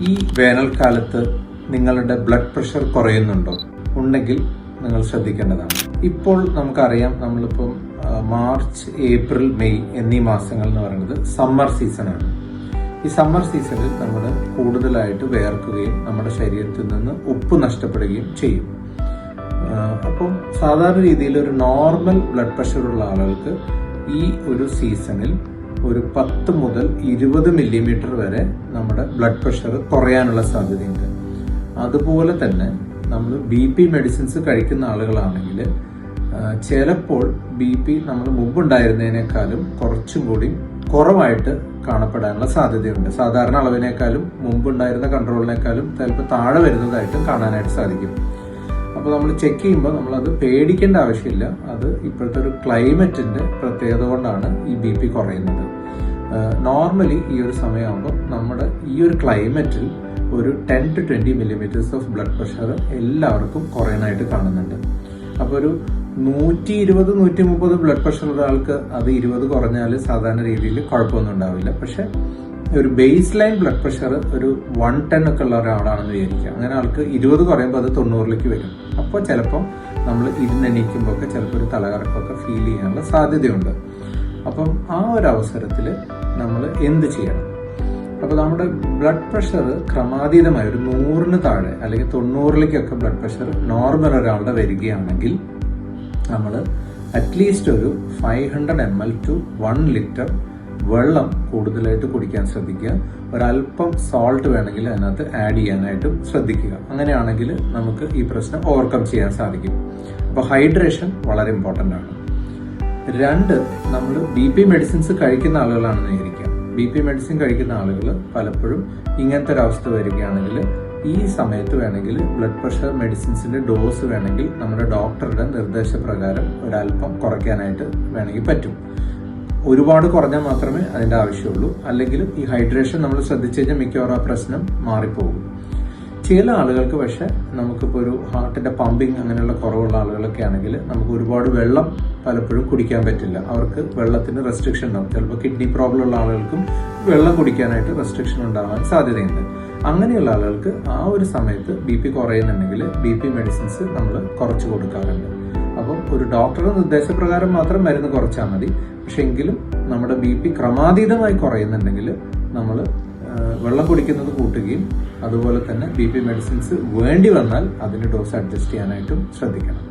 ഈ വേനൽക്കാലത്ത് നിങ്ങളുടെ ബ്ലഡ് പ്രഷർ കുറയുന്നുണ്ടോ? ഉണ്ടെങ്കിൽ നിങ്ങൾ ശ്രദ്ധിക്കേണ്ടതാണ്. ഇപ്പോൾ നമുക്കറിയാം, നമ്മളിപ്പം മാർച്ച്, ഏപ്രിൽ, മെയ് എന്നീ മാസങ്ങൾ എന്ന് പറയുന്നത് സമ്മർ സീസണാണ്. ഈ സമ്മർ സീസണിൽ നമ്മൾ കൂടുതലായിട്ട് വേർക്കുകയും നമ്മുടെ ശരീരത്തിൽ നിന്ന് ഉപ്പ് നഷ്ടപ്പെടുകയും ചെയ്യും. അപ്പം സാധാരണ രീതിയിൽ ഒരു നോർമൽ ബ്ലഡ് പ്രഷറുള്ള ആളുകൾക്ക് ഈ ഒരു സീസണിൽ ഒരു 10 മുതൽ 20 മില്ലിമീറ്റർ വരെ നമ്മുടെ ബ്ലഡ് പ്രഷർ കുറയാനുള്ള സാധ്യതയുണ്ട്. അതുപോലെ തന്നെ നമ്മൾ BP മെഡിസിൻസ് കഴിക്കുന്ന ആളുകളാണെങ്കിൽ ചിലപ്പോൾ BP നമ്മൾ മുമ്പുണ്ടായിരുന്നതിനേക്കാളും കുറച്ചും കൂടി കുറവായിട്ട് കാണപ്പെടാനുള്ള സാധ്യതയുണ്ട്. സാധാരണ അളവിനേക്കാളും മുമ്പുണ്ടായിരുന്ന കൺട്രോളിനേക്കാളും ചിലപ്പോൾ താഴെ വരുന്നതായിട്ടും കാണാനായിട്ട് സാധിക്കും. അപ്പോൾ നമ്മൾ ചെക്ക് ചെയ്യുമ്പോൾ നമ്മളത് പേടിക്കേണ്ട ആവശ്യമില്ല. അത് ഇപ്പോഴത്തെ ഒരു ക്ലൈമറ്റിന്റെ പ്രത്യേകത കൊണ്ടാണ് ഈ BP കുറയുന്നത്. നോർമലി ഈ ഒരു സമയമാകുമ്പോൾ നമ്മുടെ ഈ ഒരു ക്ലൈമറ്റിൽ ഒരു 10 to 20 millimetres of blood pressure എല്ലാവർക്കും കുറയാനായിട്ട് കാണുന്നുണ്ട്. അപ്പോൾ ഒരു 120-130 ബ്ലഡ് പ്രഷർ ഉള്ള ആൾക്ക് അത് 20 കുറഞ്ഞാൽ സാധാരണ രീതിയിൽ കുഴപ്പമൊന്നും ഉണ്ടാവില്ല. പക്ഷെ ഒരു ബേസ് ലൈൻ ബ്ലഡ് പ്രഷർ ഒരു 110 ഒക്കെ ഉള്ള ഒരാളാണെന്ന് വിചാരിക്കുക. അങ്ങനെ ആൾക്ക് 20 കുറയുമ്പോൾ അത് 90ലേക്ക് വരും. അപ്പോൾ ചിലപ്പോൾ നമ്മൾ ഇരുന്നെണീക്കുമ്പോൾ ഒക്കെ ചിലപ്പോൾ ഒരു തലകറക്കമൊക്കെ ഫീൽ ചെയ്യാനുള്ള സാധ്യതയുണ്ട്. അപ്പം ആ ഒരു അവസരത്തിൽ നമ്മൾ എന്ത് ചെയ്യണം? അപ്പോൾ നമ്മുടെ ബ്ലഡ് പ്രഷർ ക്രമാതീതമായി ഒരു 100-ന് താഴെ അല്ലെങ്കിൽ 90ലേക്കൊക്കെ ബ്ലഡ് പ്രഷർ നോർമൽ ഒരാളുടെ വരികയാണെങ്കിൽ നമ്മൾ അറ്റ്ലീസ്റ്റ് ഒരു 500 ml to 1 ലിറ്റർ വെള്ളം കൂടുതലായിട്ട് കുടിക്കാൻ ശ്രദ്ധിക്കുക. ഒരല്പം സോൾട്ട് വേണമെങ്കിൽ അതിനകത്ത് ആഡ് ചെയ്യാനായിട്ടും ശ്രദ്ധിക്കുക. അങ്ങനെയാണെങ്കിൽ നമുക്ക് ഈ പ്രശ്നം ഓവർകം ചെയ്യാൻ സാധിക്കും. അപ്പോൾ ഹൈഡ്രേഷൻ വളരെ ഇമ്പോർട്ടൻ്റ് ആണ്. 2, നമ്മൾ BP മെഡിസിൻസ് കഴിക്കുന്ന ആളുകളാണെന്ന് വിചാരിക്കുക. BP മെഡിസിൻ കഴിക്കുന്ന ആളുകൾ പലപ്പോഴും ഇങ്ങനത്തെ ഒരു അവസ്ഥ വരികയാണെങ്കിൽ ഈ സമയത്ത് വേണമെങ്കിൽ ബ്ലഡ് പ്രഷർ മെഡിസിൻസിന്റെ ഡോസ് വേണമെങ്കിൽ നമ്മുടെ ഡോക്ടറുടെ നിർദ്ദേശപ്രകാരം ഒരല്പം കുറയ്ക്കാനായിട്ട് വേണമെങ്കിൽ പറ്റും. ഒരുപാട് കുറഞ്ഞാൽ മാത്രമേ അതിന്റെ ആവശ്യമുള്ളൂ. അല്ലെങ്കിൽ ഈ ഹൈഡ്രേഷൻ നമ്മൾ ശ്രദ്ധിച്ചു കഴിഞ്ഞാൽ മിക്കവാറും ആ പ്രശ്നം മാറിപ്പോകും. ചില ആളുകൾക്ക് പക്ഷെ നമുക്കിപ്പോൾ ഒരു ഹാർട്ടിന്റെ പമ്പിങ് അങ്ങനെയുള്ള കുറവുള്ള ആളുകളൊക്കെ ആണെങ്കിൽ നമുക്ക് ഒരുപാട് വെള്ളം പലപ്പോഴും കുടിക്കാൻ പറ്റില്ല. അവർക്ക് വെള്ളത്തിന് റെസ്ട്രിക്ഷൻ ഉണ്ടാവും. ചിലപ്പോൾ കിഡ്നി പ്രോബ്ലം ഉള്ള ആളുകൾക്കും വെള്ളം കുടിക്കാനായിട്ട് റെസ്ട്രിക്ഷൻ ഉണ്ടാവാൻ സാധ്യതയുണ്ട്. അങ്ങനെയുള്ള ആളുകൾക്ക് ആ ഒരു സമയത്ത് BP കുറയുന്നുണ്ടെങ്കിൽ BP മെഡിസിൻസ് നമ്മൾ കുറച്ച് കൊടുക്കാറുണ്ട്. അപ്പം ഒരു ഡോക്ടറുടെ നിർദ്ദേശപ്രകാരം മാത്രം മരുന്ന് കുറച്ചാൽ മതി. പക്ഷെ എങ്കിലും നമ്മുടെ BP ക്രമാതീതമായി കുറയുന്നുണ്ടെങ്കിൽ നമ്മൾ വെള്ളം കുടിക്കുന്നത് കൂട്ടുകയും അതുപോലെ തന്നെ BP മെഡിസിൻസ് വേണ്ടി വന്നാൽ അതിന്റെ ഡോസ് അഡ്ജസ്റ്റ് ചെയ്യാനായിട്ടും ശ്രദ്ധിക്കണം.